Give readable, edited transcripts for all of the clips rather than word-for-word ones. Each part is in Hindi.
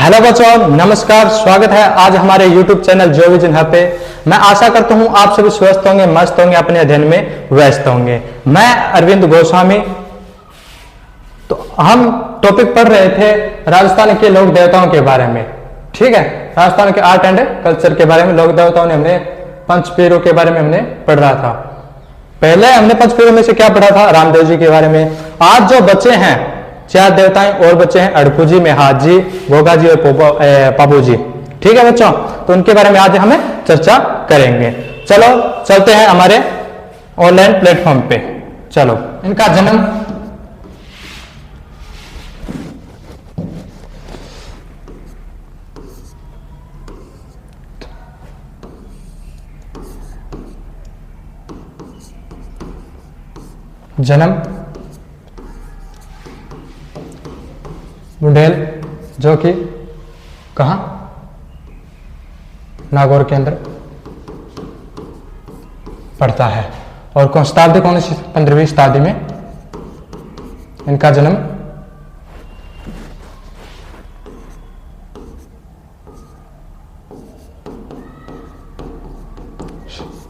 हेलो बच्चों, नमस्कार। स्वागत है आज हमारे YouTube चैनल जो विजन हब पे। मैं आशा करता हूँ आप सभी स्वस्थ होंगे, मस्त होंगे, अपने अध्ययन में व्यस्त होंगे। मैं अरविंद गोस्वामी। तो हम टॉपिक पढ़ रहे थे राजस्थान के लोक देवताओं के बारे में। ठीक है, राजस्थान के आर्ट एंड कल्चर के बारे में, लोक देवताओं ने हमने पंचपीरों के बारे में हमने पढ़ रहा था। पहले हमने पंचपीरों में से क्या पढ़ा था? रामदेव जी के बारे में। आज जो बच्चे हैं, चार देवताएं और बच्चे हैं, अड़पू जी, मेहाज जी, गोगा जी और पाबू जी। ठीक है बच्चों, तो उनके बारे में आज हमें चर्चा करेंगे। चलो चलते हैं हमारे ऑनलाइन प्लेटफॉर्म पे। चलो, इनका जन्म बुंडेल, जो कि कहां? नागौर के अंदर पड़ता है। और कौन शताब्दी, कौन सी? 15वीं शताब्दी में इनका जन्म।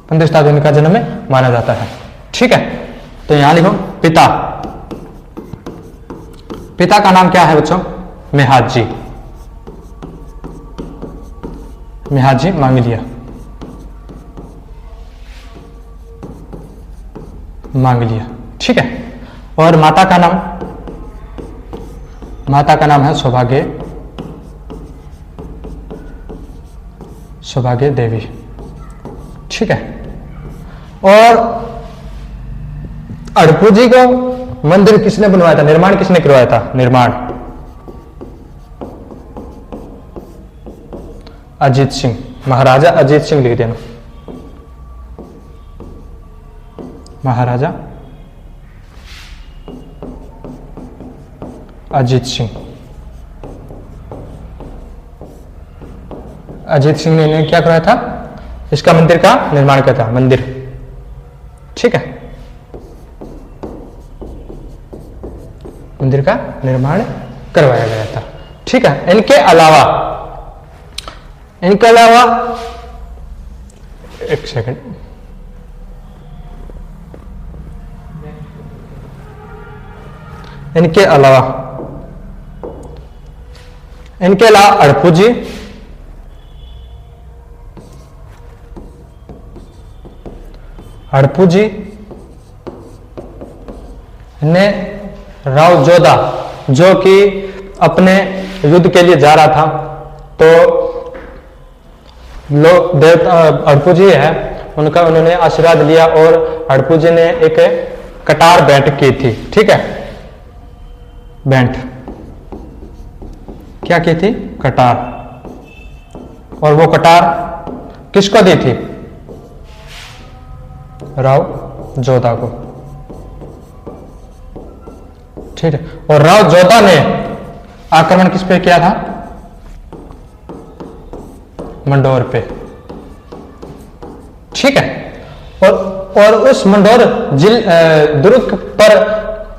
पंद्रहवीं शताब्दी में इनका जन्म माना जाता है। ठीक है, तो यहां लिखो पिता। पिता का नाम क्या है बच्चों? मेहाज जी। मेहाज जी मांगलिया, मांगलिया। ठीक है, और माता का नाम? माता का नाम है सौभाग्य, सौभाग्य देवी। ठीक है, और अड़पू जी को मंदिर किसने बनवाया था? निर्माण किसने करवाया था? निर्माण अजीत सिंह, महाराजा अजीत सिंह लिख देना। महाराजा अजीत सिंह। अजीत सिंह ने क्या करवाया था? इसका मंदिर का निर्माण किया था, मंदिर। ठीक है, मंदिर का निर्माण करवाया गया था। ठीक है, इनके अलावा एक सेकंड, इनके अलावा अड़पू जी, अड़पू जी ने राव जोधा, जो कि अपने युद्ध के लिए जा रहा था, तो लोग देवता अड़पू जी है उनका, उन्होंने आशीर्वाद लिया और अड़पू जी ने एक कटार भेंट की थी। ठीक है, भेंट क्या की थी? कटार। और वो कटार किसको दी थी? राव जोधा को। ठीक है, और राव जोधा ने आक्रमण किस पे किया था? मंडोर पे। ठीक है, और उस मंडोर दुर्ग पर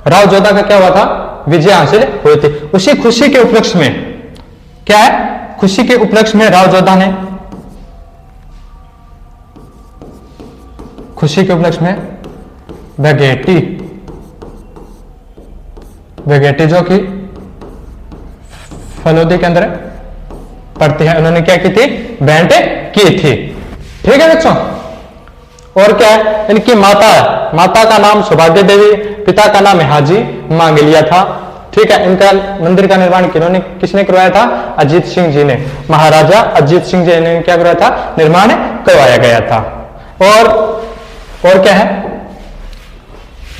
राव जोधा का क्या हुआ था? विजय हासिल हुई थी। उसी खुशी के उपलक्ष्य में, क्या है? खुशी के उपलक्ष्य में राव जोधा ने, खुशी के उपलक्ष्य में बघेटी, बघेटी जो कि फलोदी के अंदर पड़ती है, उन्होंने क्या की थी? भेंट की थी। ठीक है बच्चों, और क्या है? इनकी माता का नाम सौभाग्य देवी, पिता का नाम मेहाजी मांगलिया था। ठीक है, इनका मंदिर का निर्माण किसने करवाया था? अजीत सिंह जी ने। महाराजा अजीत सिंह जी ने क्या करवाया था? निर्माण करवाया गया था। और क्या है?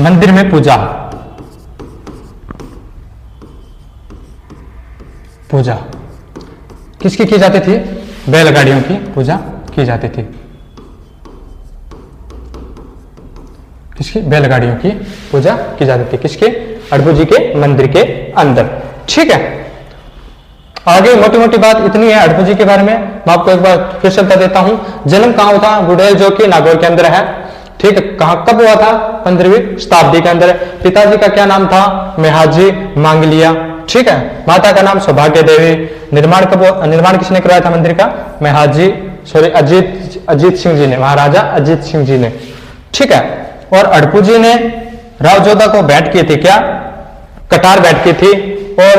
मंदिर में पूजा किसकी की जाती थी? बैलगाड़ियों की पूजा की जाती थी। किसकी? बैलगाड़ियों की पूजा की जाती थी। किसके? अड़पू जी के मंदिर के अंदर। ठीक है, आगे मोटी मोटी बात इतनी है अड़पू जी के बारे में। मैं आपको एक बार फिर से बता देता हूं। जन्म कहां हुआ था? बुडेल, जो कि नागौर के अंदर है। ठीक है, कब हुआ था? 15वीं शताब्दी के अंदर। पिताजी का क्या नाम था? मेहाजी मांगलिया। ठीक है। माता का नाम सौभाग्य देवी। निर्माण किसने करवाया था मंदिर का? महाराजी अजीत सिंह जी ने, महाराजा अजीत सिंह जी ने, ठीक है। और अड़पू जी ने राव जोधा को भेंट की थी, क्या? कटार भेंट की थी। और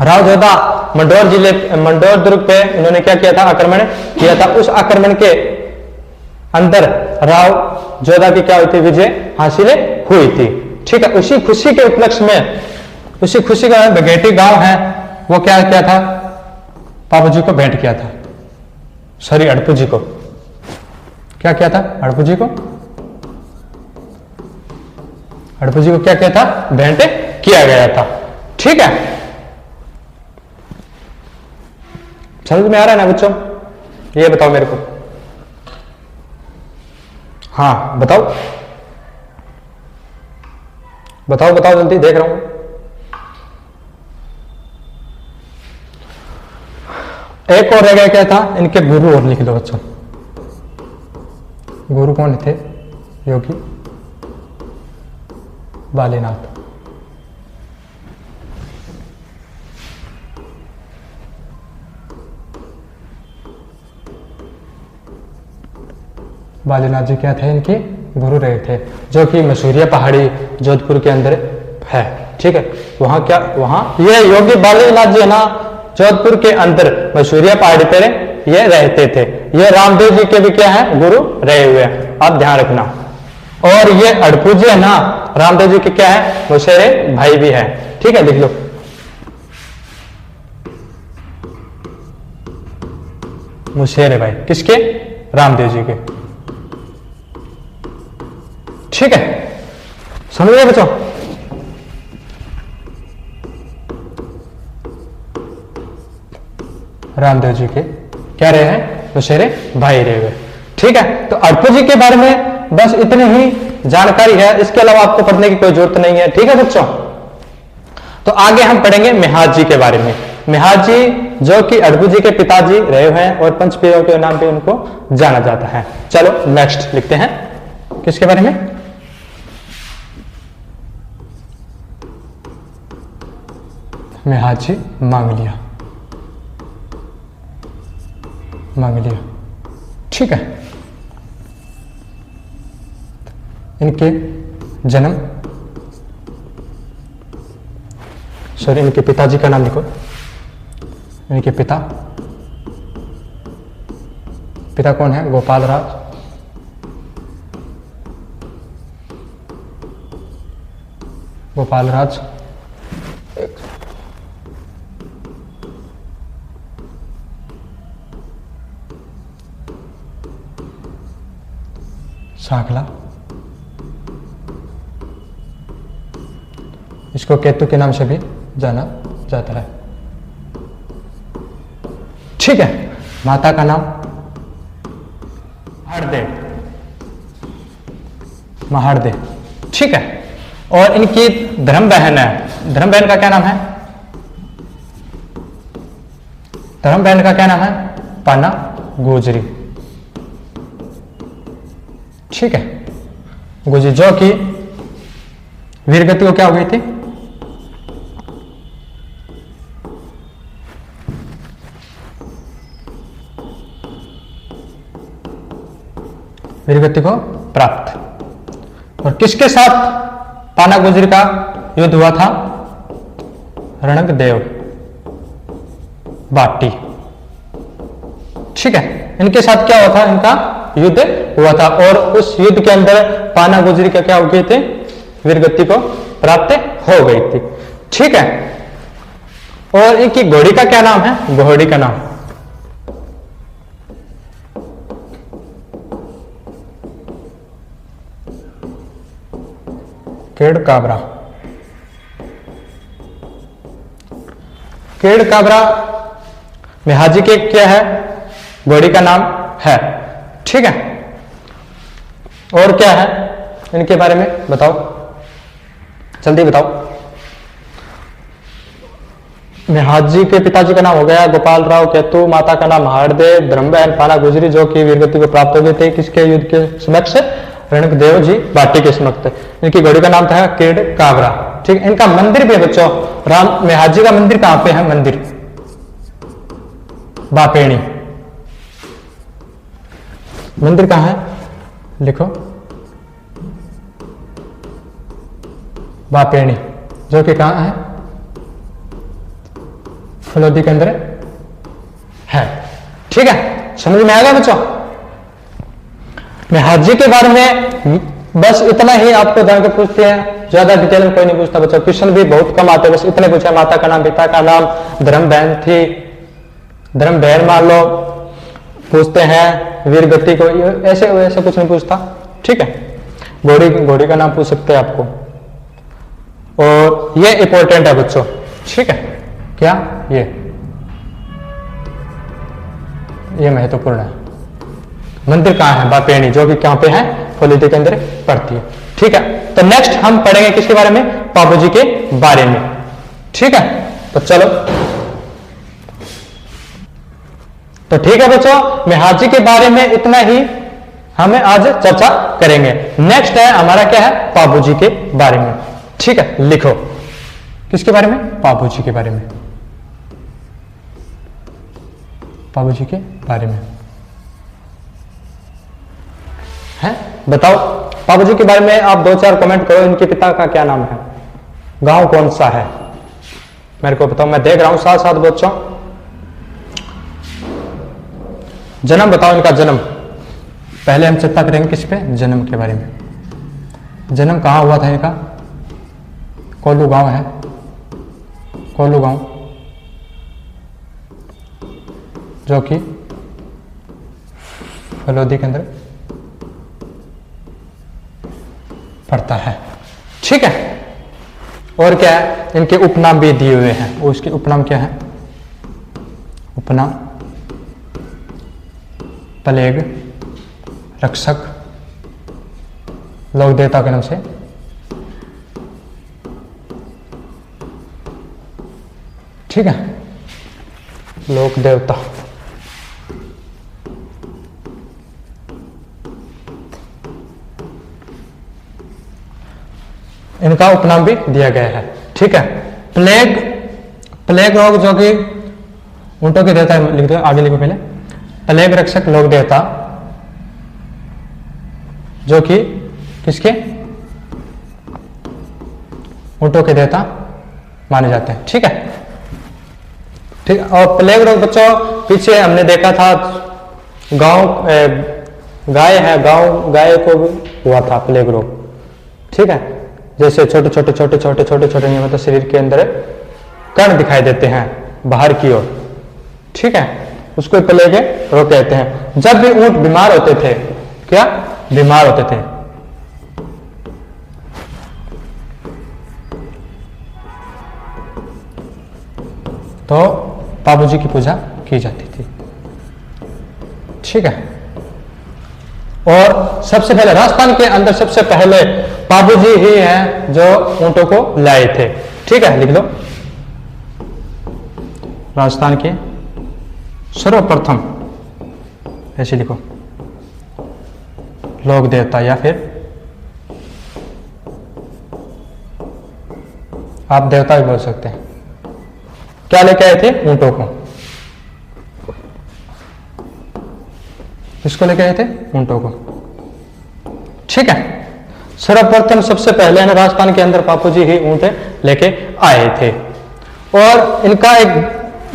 राव जोधा मंडोर दुर्ग पे इन्होंने क्या किया था? आक्रमण किया था। उस आक्रमण के अंदर राव जोधा की क्या हुई थी? विजय हासिल हुई थी, ठीक है। उसी खुशी के उपलक्ष्य में, उसी खुशी का बघेटी गांव है, वो क्या किया था? पापा जी को भेंट किया था, सॉरी अड़पू जी को क्या किया था? अड़पू जी को क्या किया था? भेंट किया गया था, ठीक है। समझ में आ रहा है ना बच्चों? ये बताओ मेरे को, हाँ बताओ बताओ बताओ जल्दी, देख रहा हूं। एक और रह गया, क्या था? इनके गुरु और लिख लो बच्चों। गुरु कौन थे? योगी बालीनाथ। बालीनाथ जी क्या थे? इनके गुरु रहे थे, जो कि मसूरिया पहाड़ी जोधपुर के अंदर है, ठीक है। वहां क्या, वहां ये योगी बालीनाथ जी है ना, जोधपुर के अंदर मसूरिया पहाड़ी पर ये रहते थे। ये रामदेव जी के भी क्या है? गुरु रहे हुए हैं, आप ध्यान रखना। और ये अड़पू जी है ना, रामदेव जी के क्या है? मुसेरे भाई भी है, ठीक है, लिख लो। मुसेरे भाई किसके? रामदेव जी के, ठीक है। समझ गए बच्चों? रामदेव जी के क्या रहे हैं? मुसेरे भाई रहे हुए, ठीक है। तो अड़पू जी के बारे में बस इतनी ही जानकारी है, इसके अलावा आपको पढ़ने की कोई जरूरत नहीं है, ठीक है बच्चों। तो आगे हम पढ़ेंगे मेहाज जी के बारे में। मेहाज जी जो कि अड़पू जी के पिताजी रहे हुए हैं और पंचपीरों के नाम पे उनको जाना जाता है। चलो नेक्स्ट लिखते हैं, किसके बारे में? मेहाज जी मांगलिया, ठीक है। इनके जन्म, सॉरी इनके पिताजी का नाम लिखो। इनके पिता कौन है? गोपाल राज। सांकला, इसको केतु के नाम से भी जाना जाता है, ठीक है। माता का नाम महाड़दे, ठीक है। और इनकी धर्म बहन है, धर्म बहन का क्या नाम है? धर्म बहन का क्या नाम है? पाना गुजरी, ठीक है। गुजरी जो कि वीरगति को क्या हो गई थी? वीरगति को प्राप्त। और किसके साथ पाना गुजरी का युद्ध हुआ था? रणक देव बाटी, ठीक है। इनके साथ क्या हुआ था? इनका युद्ध हुआ था और उस युद्ध के अंदर पाना गुजरी का क्या हो गई थी? वीरगति को प्राप्त हो गई थी, ठीक है। और इनकी घोड़ी का क्या नाम है? घोड़ी का नाम केड़ काबरा। केड़ काबरा मेहाजी के क्या है? घोड़ी का नाम है, ठीक है। और क्या है इनके बारे में बताओ, जल्दी बताओ। मेहाजी के पिताजी का नाम हो गया गोपाल राव केतु, माता का नाम महाड़दे, धर्मबहन पाना गुजरी जो कि वीरगति को प्राप्त हो गए थे किसके युद्ध के समक्ष? रणकदेव जी बाटी के समक्ष। इनकी घोड़ी का नाम था केड़ काबरा, ठीक है। इनका मंदिर भी है बच्चों, राम मेहार जी का मंदिर कहां पे है? मंदिर बापेणी, मंदिर कहां है? लिखो बापेणी, जो कि कहां है? फलोदी के अंदर है। ठीक है, समझ में आ गया बच्चों? मेहार जी के बारे में बस इतना ही आपको जान के पूछते हैं, ज्यादा डिटेल में कोई नहीं पूछता बच्चों। क्वेश्चन भी बहुत कम आते हैं, बस इतने पूछा माता का नाम, पिता का नाम, धर्म बहन थी, धर्म बहन मान लो पूछते हैं, वीर गति को, ऐसे ऐसे कुछ नहीं पूछता। ठीक है, घोड़ी का नाम पूछ सकते हैं आपको, और ये इंपॉर्टेंट है बच्चों। ठीक है, क्या ये महत्वपूर्ण है। मंदिर कहां है? बापेणी, जो कि कहां पे है? फलोदी के अंदर पड़ती है। ठीक है, तो नेक्स्ट हम पढ़ेंगे किसके बारे में? बाबूजी के बारे में। ठीक है, तो चलो, तो ठीक है बच्चों, मेहार जी के बारे में इतना ही हमें आज चर्चा करेंगे। नेक्स्ट है हमारा क्या है? बाबूजी के बारे में। ठीक है, लिखो किसके बारे में? बाबूजी के बारे में, बाबूजी के बारे में है। बताओ बाबूजी के बारे में आप 2-4 कमेंट करो। इनके पिता का क्या नाम है? गांव कौन सा है? मेरे को बताओ, मैं देख रहा हूं साथ साथ बच्चों। जन्म बताओ, इनका जन्म। पहले हम चर्चा करेंगे किस पे? जन्म के बारे में। जन्म कहां हुआ था इनका? कोल्लू गांव है, कोल्लू गांव, जो कि फलोदी के अंदर पड़ता है। ठीक है, और क्या है? इनके उपनाम भी दिए हुए हैं। उसके उपनाम क्या है? उपनाम प्लेग रक्षक, लोक देवता के नाम से। ठीक है, लोक देवता। इनका उपनाम भी दिया गया है। ठीक है, प्लेग रोग, जो कि ऊंटों के देवता, लिख दो, आगे लिखो पहले। प्लेग रक्षक लोक देवता, जो कि किसके? ऊंटों के देवता माने जाते हैं। ठीक है, ठीक। और प्लेग रोग बच्चों पीछे हमने देखा था, गाय है, गाय को भी हुआ था प्लेग रोग। ठीक है, जैसे छोटे छोटे मतलब शरीर के अंदर कण दिखाई देते हैं बाहर की ओर। ठीक है, उसको प्लेग रोग कहते हैं। जब भी ऊंट बीमार होते थे, क्या बीमार होते थे, तो बाबूजी की पूजा की जाती थी। ठीक है, और सबसे पहले राजस्थान के अंदर सबसे पहले बाबूजी ही हैं जो ऊंटों को लाए थे। ठीक है, लिख लो, राजस्थान के सर्वप्रथम, ऐसे लिखो, लोक देवता, या फिर आप देवता भी बोल सकते हैं। क्या लेके आए थे? ऊंटों को। किसको लेके आए थे? ऊंटों को। ठीक है, सर्वप्रथम सबसे पहले ना राजस्थान के अंदर बापूजी ही ऊंट लेके आए थे। और इनका एक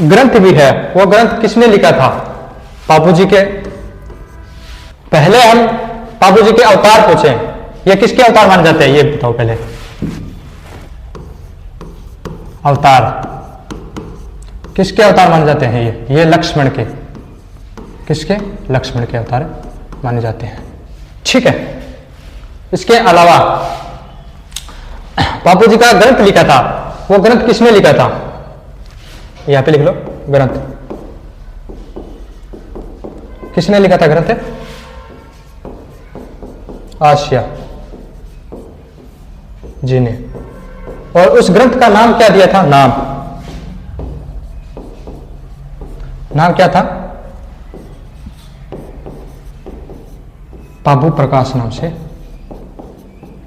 ग्रंथ भी है। वो ग्रंथ किसने लिखा था? बापूजी के। पहले हम बापूजी के अवतार पूछे, ये किसके अवतार माने जाते हैं? ये बताओ पहले। अवतार किसके अवतार माने जाते हैं? ये लक्ष्मण के। किसके? लक्ष्मण के अवतार माने जाते हैं। ठीक है, इसके अलावा बापूजी का ग्रंथ लिखा था, वो ग्रंथ किसने लिखा था? यहां पे लिख लो, ग्रंथ किसने लिखा था? ग्रंथ आसिया जी ने। और उस ग्रंथ का नाम क्या दिया था? नाम क्या था? बाबू प्रकाश नाम से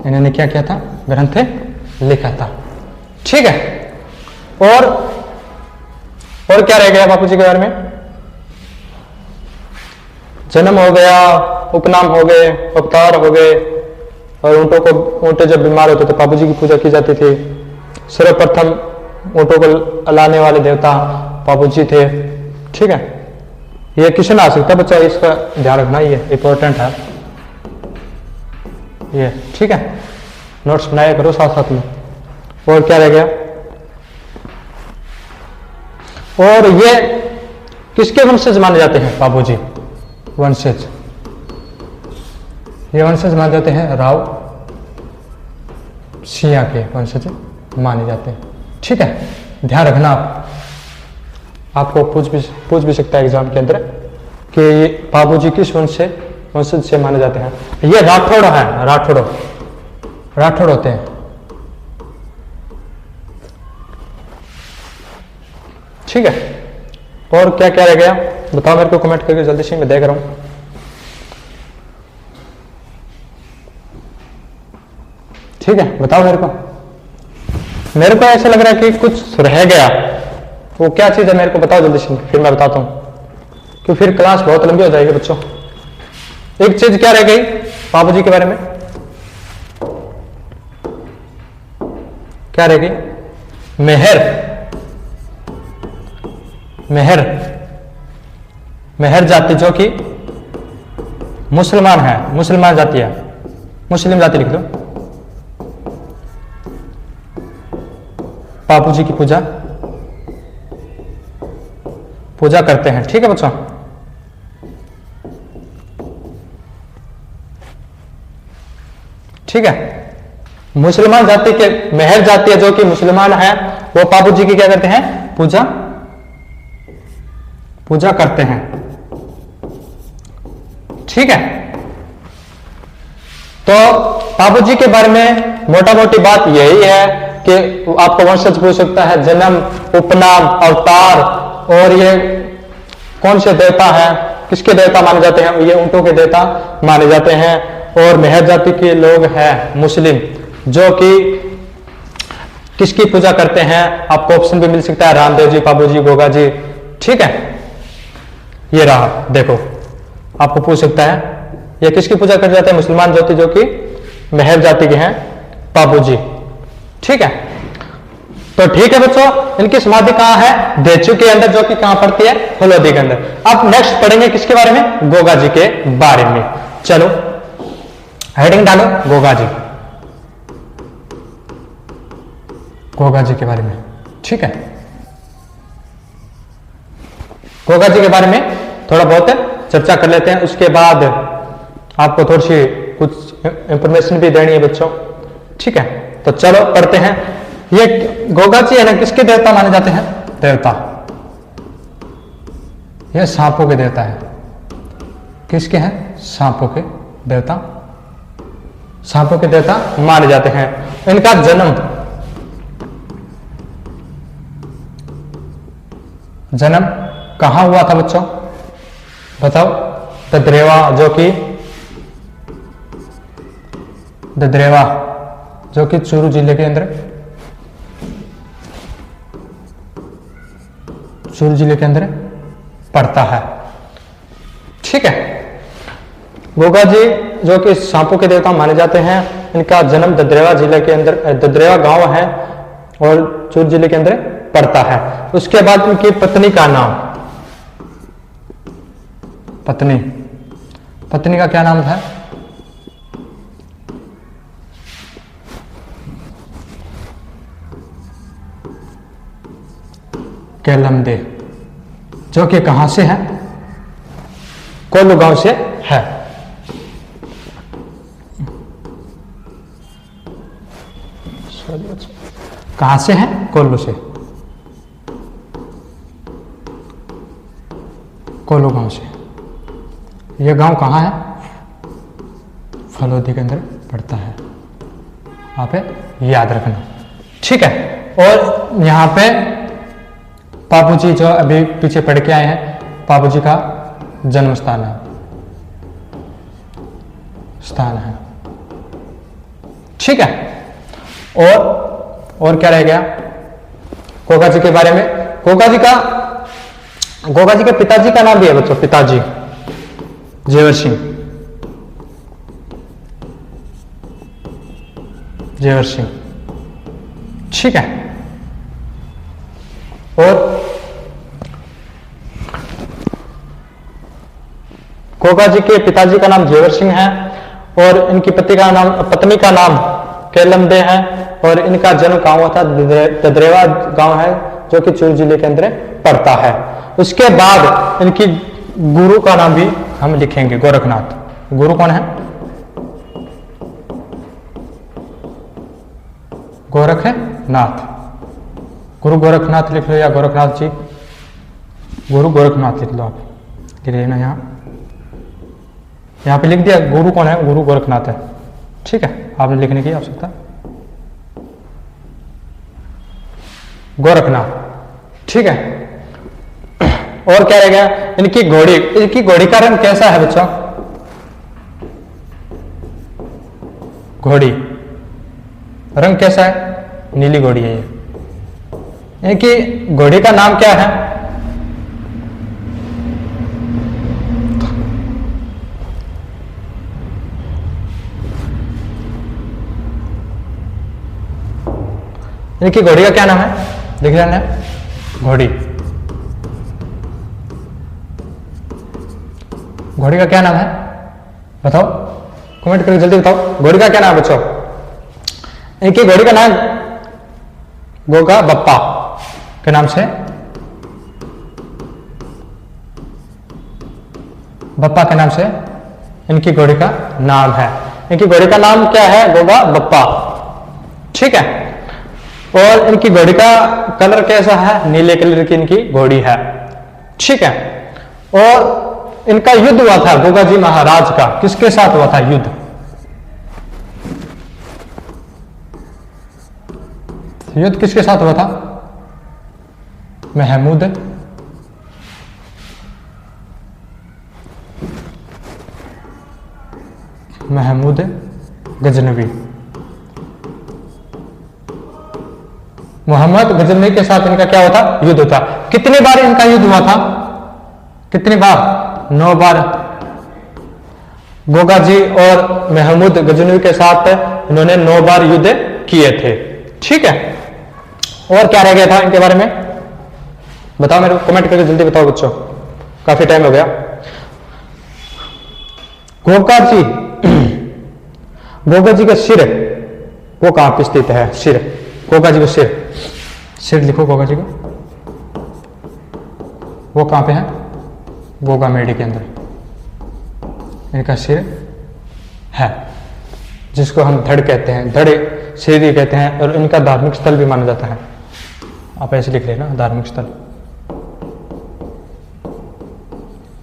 इन्होंने क्या किया था? ग्रंथ लिखा था। ठीक है। और क्या रह गया बापू जी के बारे में? जन्म हो गया, उपनाम हो गए, अवतार हो गए, और ऊंटे जब बीमार होते तो बापू जी की पूजा की जाती थी। सर्वप्रथम ऊंटों को लाने वाले देवता बापू जी थे। ठीक है, ये क्वेश्चन आ सकता है बच्चा, इसका ध्यान रखना, ये इंपॉर्टेंट है ये। ठीक है, नोट्स बनाया करो साथ साथ में। और क्या रह गया? और ये किसके वंशज माने जाते हैं बाबू जी? वंशज, ये वंशज माने जाते हैं राव सिया के वंशज माने जाते हैं। ठीक है, ध्यान रखना। आपको पूछ भी सकता है एग्जाम के अंदर कि ये बाबू जी किस वंशज से माने जाते हैं। ये राठौड़ है, राठौड़ होते हैं। ठीक है, और क्या क्या रह गया बताओ मेरे को कमेंट करके जल्दी से, मैं देख रहा हूं। ठीक है, बताओ मेरे को ऐसा लग रहा है कि कुछ रह गया। वो क्या चीज है मेरे को बताओ जल्दी से, फिर मैं बताता हूं, क्योंकि फिर क्लास बहुत लंबी हो जाएगी बच्चों। एक चीज क्या रह गई बाबू जी के बारे में? क्या रह गई? मेहर जाति, जो कि मुसलमान है, मुसलमान जाति है, मुस्लिम जाति लिख दो। बापू जी की पूजा करते हैं। ठीक है बच्चों, ठीक है। मुसलमान जाति के मेहर जाति है, जो कि मुसलमान है, वो बापू जी की क्या करते हैं? पूजा करते हैं। ठीक है, तो बाबू जी के बारे में मोटा मोटी बात यही है कि आपको वंशज पूछ सकता है, जन्म, उपनाम, अवतार, और ये कौन से देवता है, किसके देवता माने जाते हैं? ये ऊंटों के देवता माने जाते हैं। और मेहर जाति के लोग हैं मुस्लिम, जो कि किसकी पूजा करते हैं? आपको ऑप्शन भी मिल सकता है, रामदेव जी, बाबू जी, गोगा जी। ठीक है, ये रहा, देखो आपको पूछ सकता है ये किसकी पूजा कर जाते हैं? मुसलमान ज्योति, जो कि मेहर जाति के हैं बाबू जी। ठीक है, तो ठीक है बच्चों, इनकी समाधि कहां है? देचू के अंदर, जो कि कहां पड़ती है? फलोदी के अंदर। अब नेक्स्ट पढ़ेंगे किसके बारे में? गोगा जी के बारे में। चलो हेडिंग डालो, गोगा जी, गोगा जी के बारे में। ठीक है, गोगा जी के बारे में थोड़ा बहुत चर्चा कर लेते हैं, उसके बाद आपको थोड़ी सी कुछ इंफॉर्मेशन भी देनी है बच्चों। ठीक है, तो चलो पढ़ते हैं। ये गोगा जी है ना, किसके देवता माने जाते हैं? देवता, ये सांपों के देवता है। किसके हैं? सांपों के देवता, सांपों के देवता माने जाते हैं। इनका जन्म कहां हुआ था बच्चों? बताओ। ददरेवा, जो कि चूरू जिले के अंदर, पड़ता है। ठीक है, गोगा जी जो कि सांपों के देवता माने जाते हैं, इनका जन्म ददरेवा जिले के अंदर, ददरेवा गांव है और चूरू जिले के अंदर पड़ता है। उसके बाद इनकी पत्नी का नाम, पत्नी का क्या नाम था? केलमदे, जो कि कहां से है? कोल्लू गांव से है। कहां से है? कोल्लू से, कोल्लू गांव से। यह गांव कहां है? फलोदी के अंदर पड़ता है। वहां पे याद रखना। ठीक है, और यहां पे बाबू जी जो अभी पीछे पढ़ के आए हैं, बाबू जी का जन्म स्थान है। ठीक है, और क्या रह गया? गोगा जी के बारे में। गोगा जी के पिताजी का नाम भी है बच्चों, पिताजी जेवर सिंह। जेवर सिंह, ठीक है। और गोगा जी के पिताजी का नाम जेवर सिंह है और इनकी पत्नी का नाम केलमदे है और इनका जन्म कहां हुआ था? ददरेवा गांव है जो कि चूरू जिले के अंदर पड़ता है। उसके बाद इनकी गुरु का नाम भी हम लिखेंगे, गोरखनाथ। गुरु कौन है? गोरखनाथ। गुरु गोरखनाथ लिख लो या गोरखनाथ जी, गुरु गोरखनाथ लिख लो आप, लिख लेना यहाँ पे लिख दिया। गुरु कौन है? गुरु गोरखनाथ है, ठीक है, आपने लिखने की आवश्यकता। गोरखनाथ, ठीक है। और क्या रह गया? इनकी घोड़ी का रंग कैसा है बच्चों? घोड़ी रंग कैसा है? नीली घोड़ी है ये। इनकी घोड़ी का नाम क्या है? इनकी घोड़ी का क्या नाम है? लिख लेना घोड़ी। घोड़ी का क्या नाम है? बताओ, कमेंट करके जल्दी बताओ, घोड़ी का क्या नाम है बच्चों? इनकी घोड़ी का नाम गोगा बप्पा के नाम से, बप्पा के नाम से इनकी घोड़ी का नाम है। इनकी घोड़ी का नाम क्या है? गोगा बप्पा, ठीक है। और इनकी घोड़ी का कलर कैसा है? नीले कलर की इनकी घोड़ी है, ठीक है। और इनका युद्ध हुआ था गोगा जी महाराज का, किसके साथ हुआ था युद्ध? युद्ध किसके साथ हुआ था? महमूद गजनवी। मोहम्मद गजनवी के साथ इनका क्या हुआ था? युद्ध था। कितनी बार इनका युद्ध हुआ था? कितनी बार? 9 बार। गोगा जी और महमूद गजनवी के साथ इन्होंने 9 बार युद्ध किए थे, ठीक है। और क्या रह गया था इनके बारे में? बताओ मेरे को, कमेंट करके जल्दी बताओ बच्चों, काफी टाइम हो गया। गोगा जी का सिर वो कहां पे स्थित है? सिर, गोगा जी का सिर लिखो। गोगा जी का वो कहां पे है? गोगा मेडी के अंदर इनका सिर है, जिसको हम धड़ कहते हैं, धड़े सिर कहते हैं। और इनका धार्मिक स्थल भी माना जाता है। आप ऐसे लिख लेना, धार्मिक स्थल।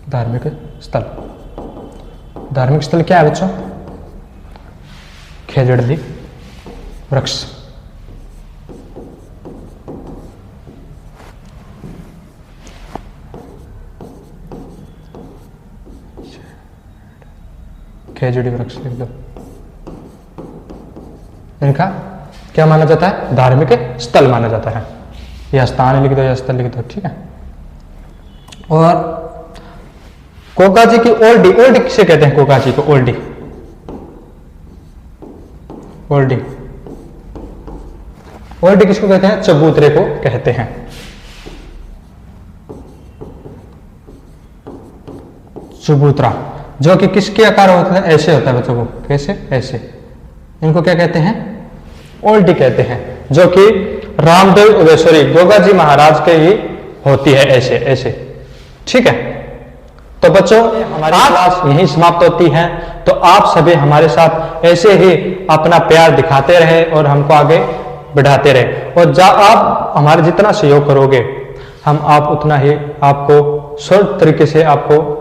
धार्मिक स्थल, धार्मिक स्थल क्या है बच्चों? खेजड़ली वृक्ष। खेजड़ी वृक्ष लिख दो। इनका क्या माना जाता है? धार्मिक स्थल माना जाता है। या स्थान लिख दो या स्थल लिख दो, ठीक है। और गोगा जी की ओल्डी, ओल्डी किसे कहते हैं? गोगा जी को ओल्डी, ओल्डी, ओल्डी किसको कहते हैं? चबूतरे को कहते हैं। चबूतरा जो कि किसके आकार होता है? ऐसे होता है बच्चों को, कैसे? ऐसे। इनको क्या कहते हैं? ओल्डी कहते हैं, जो कि रामदेव सॉरी गोगा जी महाराज के ही होती है, ऐसे ऐसे, ठीक है। तो बच्चों हमारी क्लास यहीं समाप्त होती है। तो आप सभी हमारे साथ ऐसे ही अपना प्यार दिखाते रहे और हमको आगे बढ़ाते रहे। और आप हमारे जितना सहयोग करोगे आप उतना ही आपको शॉर्ट तरीके से आपको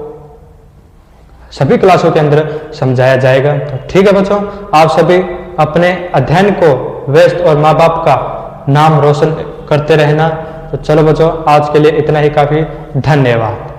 सभी क्लासों के अंदर समझाया जाएगा। तो ठीक है बच्चों, आप सभी अपने अध्ययन को व्यस्त और माँ बाप का नाम रोशन करते रहना। तो चलो बच्चों, आज के लिए इतना ही काफी। धन्यवाद।